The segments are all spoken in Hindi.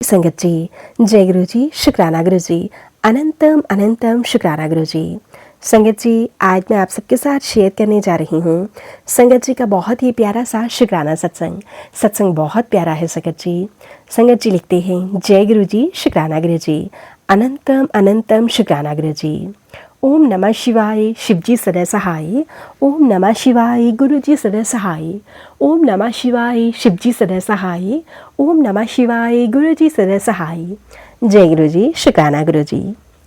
संगत जी, जय गुरु जी, शुक्राना गुरु जी, अनंतम अनंतम शुक्राना गुरु जी। संगत जी, आज मैं आप सबके साथ शेयर करने जा रही हूँ संगत जी का बहुत ही प्यारा सा शुक्राना सत्संग। सत्संग बहुत प्यारा है संगत जी। संगत जी लिखते हैं, जय गुरु जी, शुक्राना गुरु जी, अनंतम अनंतम शुक्राना गुरु जी। ओम नमः शिवाय, शिवजी सदा सहाय। ओम नमः शिवाय, गुरु जी सदा सहाय। ओम नमः शिवाय, शिवजी सदा सहाय। ओम नमः शिवाय, गुरु जी सदा सहाय। जय गुरु जी, शुक्राना गुरु जी।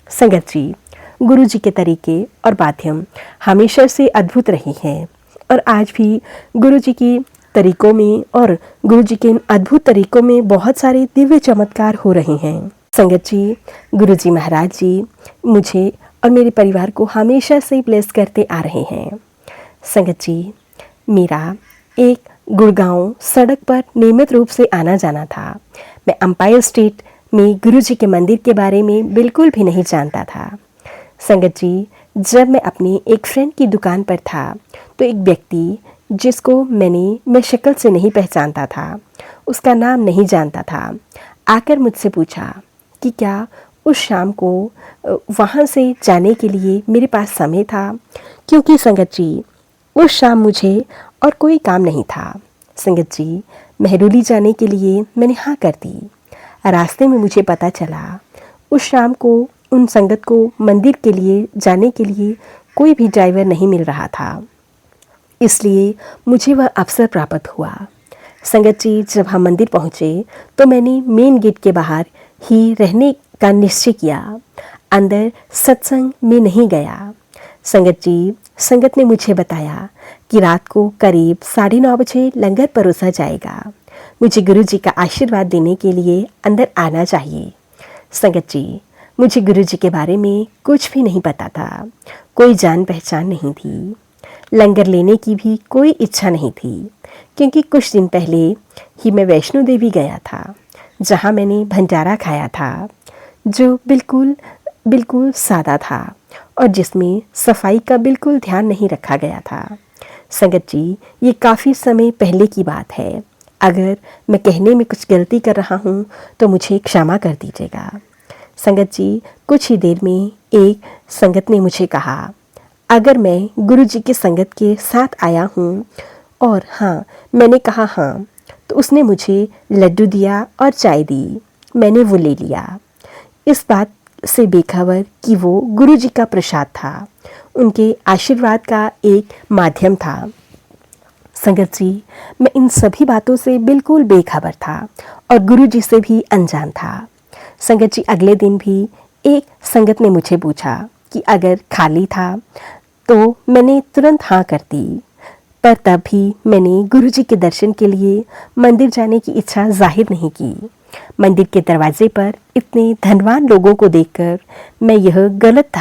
संगत जी, गुरु जी के तरीके और माध्यम हमेशा से अद्भुत रही हैं और आज भी गुरु जी के तरीकों में और गुरु जी के इन अद्भुत तरीकों में बहुत सारे दिव्य चमत्कार हो रहे हैं। संगत जी, गुरु जी महाराज जी मुझे और मेरे परिवार को हमेशा से ब्लेस करते आ रहे हैं। संगत जी, मेरा एक गुड़गांव सड़क पर नियमित रूप से आना जाना था। मैं एम्पायर स्टेट में गुरु जी के मंदिर के बारे में बिल्कुल भी नहीं जानता था। संगत जी, जब मैं अपनी एक फ्रेंड की दुकान पर था तो एक व्यक्ति जिसको मैं शक्ल से नहीं पहचानता था, उसका नाम नहीं जानता था, आकर मुझसे पूछा कि क्या उस शाम को वहाँ से जाने के लिए मेरे पास समय था, क्योंकि संगत जी उस शाम मुझे और कोई काम नहीं था। संगत जी, मेहरौली जाने के लिए मैंने हाँ कर दी। रास्ते में मुझे पता चला उस शाम को उन संगत को मंदिर के लिए जाने के लिए कोई भी ड्राइवर नहीं मिल रहा था, इसलिए मुझे वह अवसर प्राप्त हुआ। संगत जी, जब हम मंदिर पहुँचे तो मैंने मेन गेट के बाहर ही रहने का निश्चय किया, अंदर सत्संग में नहीं गया। संगत जी, संगत ने मुझे बताया कि रात को करीब 9:30 बजे लंगर परोसा जाएगा। मुझे गुरु जी का आशीर्वाद देने के लिए अंदर आना चाहिए। संगत जी, मुझे गुरु जी के बारे में कुछ भी नहीं पता था, कोई जान पहचान नहीं थी, लंगर लेने की भी कोई इच्छा नहीं थी, क्योंकि कुछ दिन पहले ही मैं वैष्णो देवी गया था, जहाँ मैंने भंडारा खाया था जो बिल्कुल सादा था और जिसमें सफाई का बिल्कुल ध्यान नहीं रखा गया था। संगत जी, ये काफ़ी समय पहले की बात है। अगर मैं कहने में कुछ गलती कर रहा हूँ तो मुझे क्षमा कर दीजिएगा। संगत जी, कुछ ही देर में एक संगत ने मुझे कहा, अगर मैं गुरु जी के संगत के साथ आया हूँ और हाँ मैंने कहा हाँ, तो उसने मुझे लड्डू दिया और चाय दी। मैंने वो ले लिया, इस बात से बेखबर कि वो गुरु जी का प्रसाद था, उनके आशीर्वाद का एक माध्यम था। संगत जी, मैं इन सभी बातों से बिल्कुल बेखबर था और गुरु जी से भी अनजान था। संगत जी, अगले दिन भी एक संगत ने मुझे पूछा कि अगर खाली था तो मैंने तुरंत हाँ कर दी, पर तब भी मैंने गुरु जी के दर्शन के लिए मंदिर जाने की इच्छा जाहिर नहीं की। मंदिर के दरवाजे पर इतने धनवान लोगों को देखकर मैं यह गलत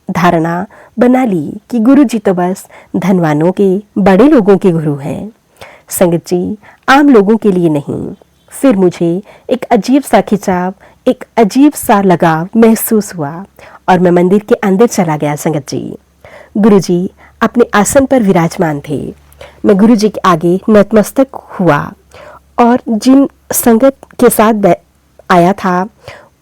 धारणा बना ली कि गुरु जी तो बस धनवानों के, बड़े लोगों के गुरु हैं। संगत जी, आम लोगों के लिए नहीं। फिर मुझे एक अजीब सा खिंचाव, एक अजीब सा लगाव महसूस हुआ और मैं मंदिर के अंदर चला गया। संगत जी, गुरु जी अपने आसन पर विराजमान थे। मैं गुरु जी के आगे नतमस्तक हुआ और जिन संगत के साथ आया था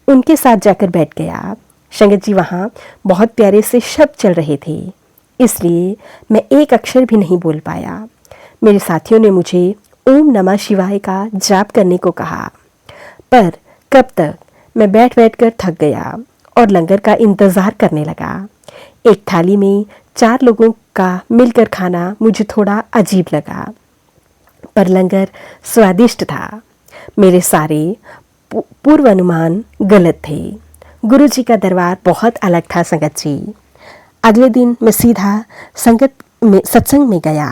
उनके साथ जाकर बैठ गया। संगत जी, वहाँ बहुत प्यारे से शब्द चल रहे थे, इसलिए मैं एक अक्षर भी नहीं बोल पाया। मेरे साथियों ने मुझे ओम नमः शिवाय का जाप करने को कहा, पर कब तक मैं बैठ कर थक गया और लंगर का इंतज़ार करने लगा। एक थाली में 4 लोगों का मिलकर खाना मुझे थोड़ा अजीब लगा, पर लंगर स्वादिष्ट था। मेरे सारे पूर्व अनुमान गलत थे। गुरु जी का दरबार बहुत अलग था। संगत जी, अगले दिन मैं सीधा सत्संग में गया।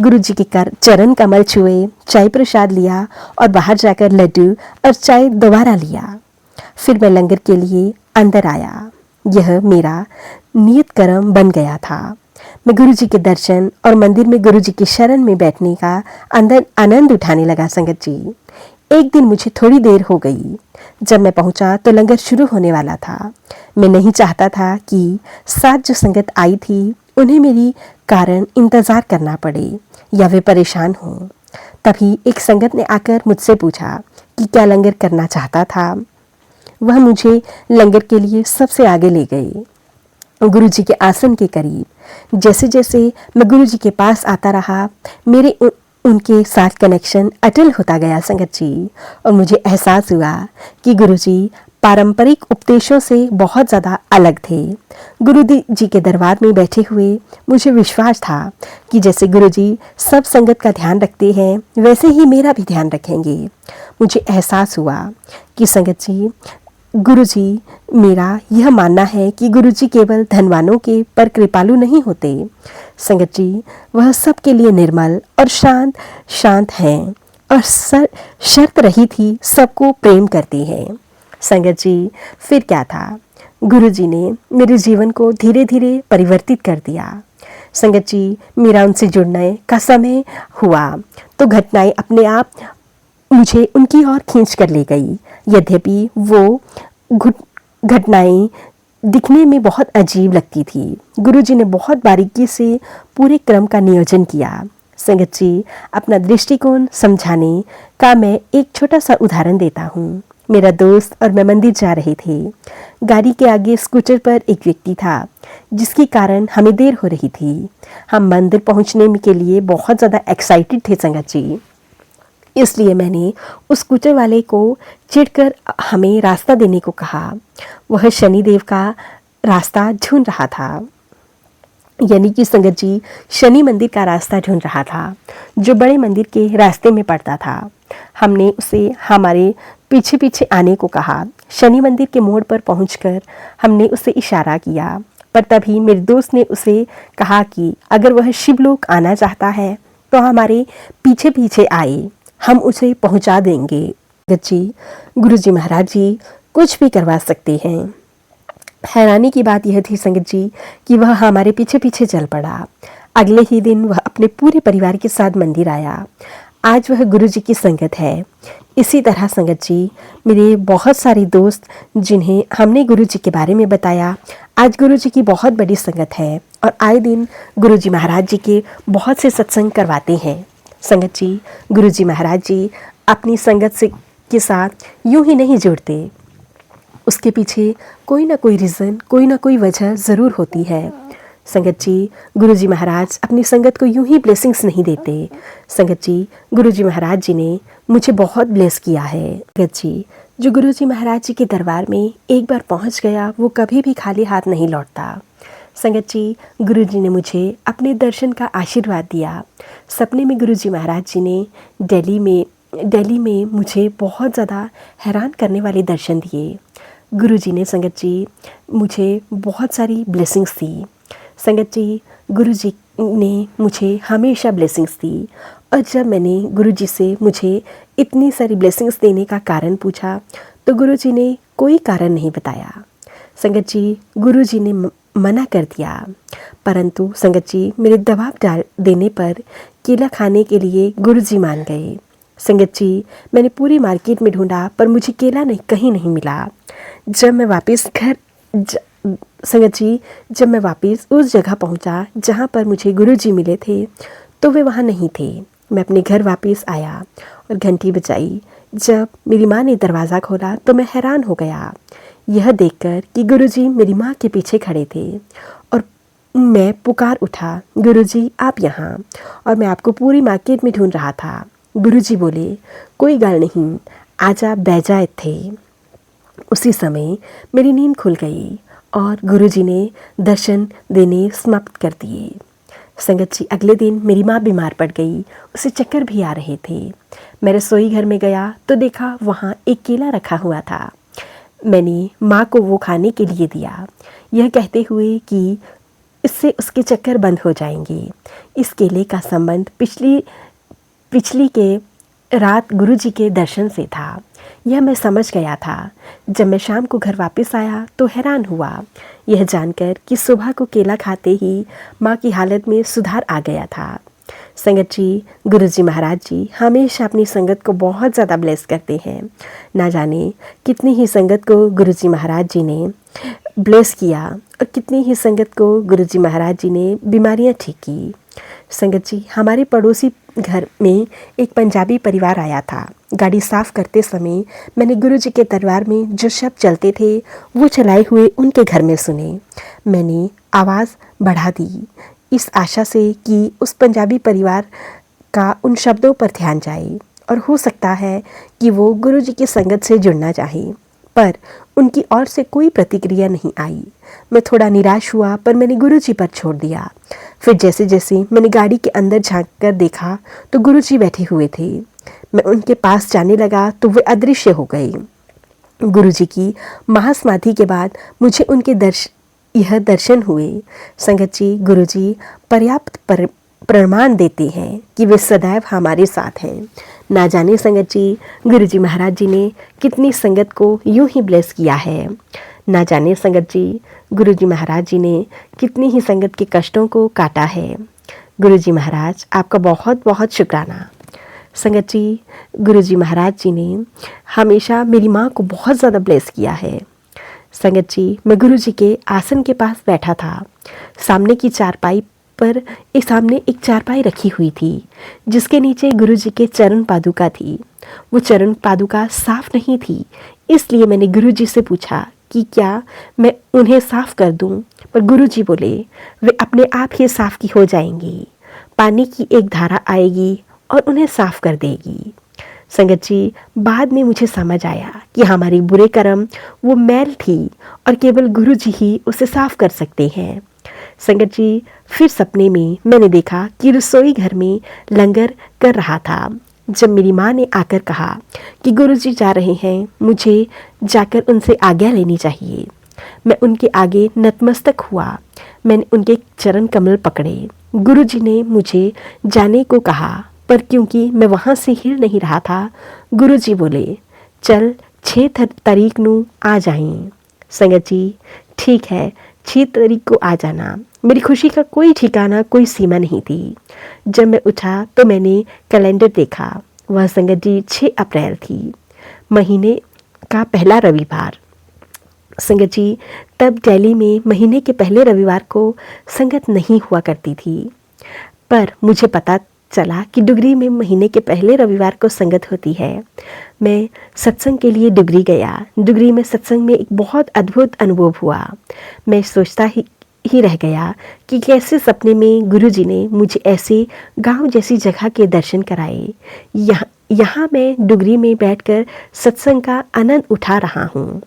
गुरु जी के चरण कमल छुए, चाय प्रसाद लिया और बाहर जाकर लड्डू और चाय दोबारा लिया। फिर मैं लंगर के लिए अंदर आया। यह मेरा नियत कर्म बन गया था। मैं गुरु जी के दर्शन और मंदिर में गुरु जी की शरण में बैठने का अंदर आनंद उठाने लगा। संगत जी, एक दिन मुझे थोड़ी देर हो गई। जब मैं पहुंचा तो लंगर शुरू होने वाला था। मैं नहीं चाहता था कि साथ जो संगत आई थी उन्हें मेरी कारण इंतज़ार करना पड़े या वे परेशान हों। तभी एक संगत ने आकर मुझसे पूछा कि क्या लंगर करना चाहता था। वह मुझे लंगर के लिए सबसे आगे ले गए, गुरुजी के आसन के करीब। जैसे जैसे मैं गुरुजी के पास आता रहा, मेरे उनके साथ कनेक्शन अटल होता गया संगत जी। और मुझे एहसास हुआ कि गुरुजी पारंपरिक उपदेशों से बहुत ज़्यादा अलग थे। गुरु जी के दरबार में बैठे हुए मुझे विश्वास था कि जैसे गुरुजी सब संगत का ध्यान रखते हैं, वैसे ही मेरा भी ध्यान रखेंगे। मुझे एहसास हुआ कि संगत जी, गुरुजी, मेरा यह मानना है कि गुरुजी केवल धनवानों के पर कृपालु नहीं होते। संगत जी, वह सबके लिए निर्मल और शांत हैं और शर्त रहित ही सबको प्रेम करती हैं। संगत जी, फिर क्या था, गुरुजी ने मेरे जीवन को धीरे धीरे परिवर्तित कर दिया। संगत जी, मेरा उनसे जुड़ने का समय हुआ तो घटनाएं अपने आप मुझे उनकी ओर खींच कर ले गई। यद्यपि वो घटनाएं दिखने में बहुत अजीब लगती थी, गुरुजी ने बहुत बारीकी से पूरे क्रम का नियोजन किया। संगत जी, अपना दृष्टिकोण समझाने का मैं एक छोटा सा उदाहरण देता हूँ। मेरा दोस्त और मैं मंदिर जा रहे थे। गाड़ी के आगे स्कूटर पर एक व्यक्ति था, जिसके कारण हमें देर हो रही थी। हम मंदिर पहुँचने के लिए बहुत ज़्यादा एक्साइटेड थे संगत जी। इसलिए मैंने उस स्कूटर वाले को चिढ़कर हमें रास्ता देने को कहा। वह शनिदेव का रास्ता ढूंढ रहा था, यानी कि संगत जी शनि मंदिर का रास्ता ढूंढ रहा था, जो बड़े मंदिर के रास्ते में पड़ता था। हमने उसे हमारे पीछे पीछे आने को कहा। शनि मंदिर के मोड़ पर पहुंचकर हमने उसे इशारा किया, पर तभी मेरे दोस्त ने उसे कहा कि अगर वह शिवलोक आना चाहता है तो हमारे पीछे पीछे आए, हम उसे पहुंचा देंगे। संगत जी, गुरुजी महाराज जी कुछ भी करवा सकते हैं। हैरानी की बात यह थी संगत जी कि वह हमारे पीछे पीछे चल पड़ा। अगले ही दिन वह अपने पूरे परिवार के साथ मंदिर आया। आज वह गुरुजी की संगत है। इसी तरह संगत जी, मेरे बहुत सारे दोस्त जिन्हें हमने गुरुजी के बारे में बताया, आज गुरुजी की बहुत बड़ी संगत है और आए दिन गुरुजी महाराज जी के बहुत से सत्संग करवाते हैं। संगत जी, गुरुजी महाराज जी अपनी संगत से के साथ यूं ही नहीं जुड़ते, उसके पीछे कोई ना कोई रीज़न, कोई ना कोई वजह ज़रूर होती है। संगत जी, गुरुजी महाराज अपनी संगत को यूं ही ब्लेसिंग्स नहीं देते। संगत जी, गुरुजी महाराज जी ने मुझे बहुत ब्लेस किया है। संगत जी, जो गुरुजी महाराज जी के दरबार में एक बार पहुंच गया, वो कभी भी खाली हाथ नहीं लौटता। संगत जी, गुरुजी ने मुझे अपने दर्शन का आशीर्वाद दिया। सपने में गुरुजी महाराज जी ने दिल्ली में मुझे बहुत ज़्यादा हैरान करने वाले दर्शन दिए। गुरुजी ने संगत जी मुझे बहुत सारी ब्लेसिंग्स दी। संगत जी, गुरुजी ने मुझे हमेशा ब्लेसिंग्स दी और जब मैंने गुरुजी से मुझे इतनी सारी ब्लेसिंग्स देने का कारण पूछा तो गुरुजी ने कोई कारण नहीं बताया। संगत जी, गुरुजी ने मना कर दिया, परंतु संगत जी मेरे दबाव डाल देने पर केला खाने के लिए गुरुजी मान गए। संगत जी, मैंने पूरी मार्केट में ढूंढा पर मुझे केला कहीं नहीं मिला। जब मैं वापस उस जगह पहुंचा जहां पर मुझे गुरुजी मिले थे तो वे वहां नहीं थे। मैं अपने घर वापस आया और घंटी बजाई। जब मेरी माँ ने दरवाज़ा खोला तो मैं हैरान हो गया यह देखकर कि गुरुजी मेरी माँ के पीछे खड़े थे और मैं पुकार उठा, गुरुजी आप यहाँ। और मैं आपको पूरी मार्केट में ढूंढ रहा था। गुरुजी बोले, कोई गल नहीं, आज आप बैजा थे। उसी समय मेरी नींद खुल गई और गुरुजी ने दर्शन देने समाप्त कर दिए। संगत जी, अगले दिन मेरी माँ बीमार पड़ गई, उसे चक्कर भी आ रहे थे। मैं रसोई घर में गया तो देखा वहाँ एक केला रखा हुआ था। मैंने माँ को वो खाने के लिए दिया, यह कहते हुए कि इससे उसके चक्कर बंद हो जाएंगे। इस केले का संबंध पिछली के रात गुरुजी के दर्शन से था। यह मैं समझ गया था। जब मैं शाम को घर वापस आया तो हैरान हुआ यह जानकर कि सुबह को केला खाते ही माँ की हालत में सुधार आ गया था। संगत जी, गुरुजी महाराज जी हमेशा अपनी संगत को बहुत ज़्यादा ब्लेस करते हैं। ना जाने कितनी ही संगत को गुरुजी महाराज जी ने ब्लेस किया और कितनी ही संगत को गुरुजी महाराज जी ने बीमारियाँ ठीक की। संगत जी, हमारे पड़ोसी घर में एक पंजाबी परिवार आया था। गाड़ी साफ करते समय मैंने गुरुजी के दरबार में जो शब्द चलते थे वो चलाए हुए उनके घर में सुने। मैंने आवाज़ बढ़ा दी इस आशा से कि उस पंजाबी परिवार का उन शब्दों पर ध्यान जाए और हो सकता है कि वो गुरुजी की संगत से जुड़ना चाहे, पर उनकी ओर से कोई प्रतिक्रिया नहीं आई। मैं थोड़ा निराश हुआ, पर मैंने गुरुजी पर छोड़ दिया। फिर जैसे जैसे मैंने गाड़ी के अंदर झांक कर देखा तो गुरुजी बैठे हुए थे। मैं उनके पास जाने लगा तो वे अदृश्य हो गए। गुरुजी की महासमाधि के बाद मुझे उनके यह दर्शन हुए। संगत जी, गुरुजी पर्याप्त प्रमाण देते हैं कि वे सदैव हमारे साथ हैं। ना जाने संगत जी, गुरुजी महाराज जी ने कितनी संगत को यूं ही ब्लेस किया है। ना जाने संगत जी, गुरुजी महाराज जी ने कितनी ही संगत के कष्टों को काटा है। गुरुजी महाराज, आपका बहुत बहुत शुक्राना। संगत जी, गुरुजी महाराज जी ने हमेशा मेरी माँ को बहुत ज़्यादा ब्लेस किया है। संगत जी, मैं गुरुजी के आसन के पास बैठा था। सामने की चारपाई पर सामने एक चारपाई रखी हुई थी जिसके नीचे गुरुजी के चरण पादुका थी। वो चरण पादुका साफ नहीं थी, इसलिए मैंने गुरुजी से पूछा कि क्या मैं उन्हें साफ कर दूं, पर गुरुजी बोले वे अपने आप ही साफ की हो जाएंगी। पानी की एक धारा आएगी और उन्हें साफ कर देगी। संगत जी, बाद में मुझे समझ आया कि हमारी बुरे कर्म वो मैल थी और केवल गुरुजी ही उसे साफ कर सकते हैं। संगत जी, फिर सपने में मैंने देखा कि रसोई घर में लंगर कर रहा था। जब मेरी माँ ने आकर कहा कि गुरुजी जा रहे हैं, मुझे जाकर उनसे आज्ञा लेनी चाहिए। मैं उनके आगे नतमस्तक हुआ। मैंने उनके चरण कमल पकड़े। गुरुजी ने मुझे जाने को कहा, पर क्योंकि मैं वहाँ से हिल नहीं रहा था, गुरुजी बोले चल 6 तारीख नू आ जाएं। संगत जी, ठीक है, 6 तारीख को आ जाना। मेरी खुशी का कोई ठिकाना, कोई सीमा नहीं थी। जब मैं उठा तो मैंने कैलेंडर देखा। वह संगत जी 6 अप्रैल थी, महीने का पहला रविवार। संगत जी, तब दिल्ली में महीने के पहले रविवार को संगत नहीं हुआ करती थी, पर मुझे पता चला कि डुगरी में महीने के पहले रविवार को संगत होती है। मैं सत्संग के लिए डुगरी गया। डुगरी में सत्संग में एक बहुत अद्भुत अनुभव हुआ। मैं सोचता ही रह गया कि कैसे सपने में गुरुजी ने मुझे ऐसे गांव जैसी जगह के दर्शन कराए। यहाँ मैं डुगरी में बैठकर सत्संग का आनंद उठा रहा हूँ।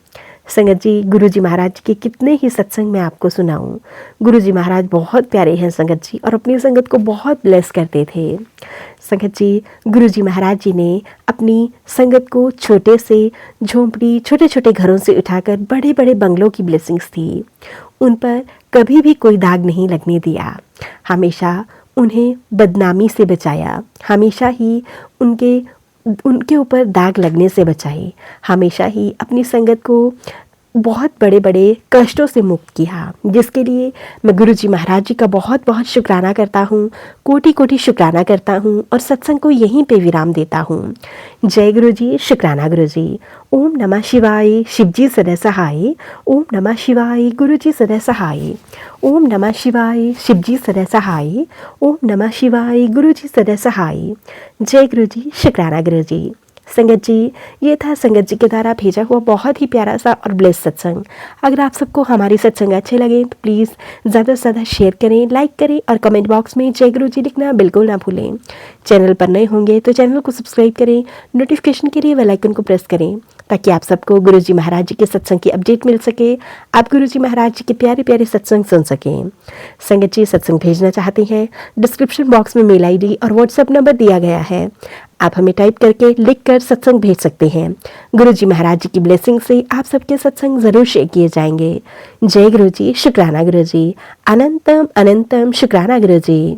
संगत जी, गुरुजी महाराज के कितने ही सत्संग मैं आपको सुनाऊं। गुरुजी महाराज बहुत प्यारे हैं संगत जी, और अपनी संगत को बहुत ब्लेस करते थे। संगत जी, गुरुजी महाराज जी ने अपनी संगत को छोटे से झोंपड़ी, छोटे छोटे घरों से उठाकर बड़े बड़े बंगलों की ब्लेसिंग्स थी। उन पर कभी भी कोई दाग नहीं लगने दिया। हमेशा उन्हें बदनामी से बचाया। हमेशा ही उनके ऊपर दाग लगने से बचाए। हमेशा ही अपनी संगत को बहुत बड़े बड़े कष्टों से मुक्त किया, जिसके लिए मैं गुरुजी महाराज जी का बहुत बहुत शुक्राना करता हूँ। कोटि कोटि शुक्राना करता हूँ और सत्संग को यहीं पे विराम देता हूँ। जय गुरुजी, शुक्राना गुरुजी। ओम नमः शिवाय, शिवजी सदा सहाय। ओम नमः शिवाय, गुरुजी सदा सहाय। ओम नमः शिवाय, शिवजी सदा सहाय। ओम नमः शिवाय, गुरुजी सदा सहाय। जय गुरुजी, शुक्राना गुरुजी। संगत जी, ये था संगत जी के द्वारा भेजा हुआ बहुत ही प्यारा सा और ब्लेस सत्संग। अगर आप सबको हमारे सत्संग अच्छे लगे तो प्लीज़ ज़्यादा से ज़्यादा शेयर करें, लाइक करें और कमेंट बॉक्स में जय गुरु जी लिखना बिल्कुल ना भूलें। चैनल पर नए होंगे तो चैनल को सब्सक्राइब करें, नोटिफिकेशन के लिए बेल आइकन को प्रेस करें, ताकि आप सबको गुरु जी महाराज जी के सत्संग की अपडेट मिल सके, आप गुरु जी महाराज जी के प्यारे प्यारे सत्संग सुन सकें। संगत जी, सत्संग भेजना चाहते हैं, डिस्क्रिप्शन बॉक्स में मेल ID और व्हाट्सएप नंबर दिया गया है। आप हमें टाइप करके लिख कर सत्संग भेज सकते हैं। गुरु जी महाराज जी की ब्लेसिंग से आप सबके सत्संग जरूर शेयर किए जाएंगे। जय गुरु जी, शुक्राना गुरु जी। अनंतम अनंतम शुक्राना गुरु जी।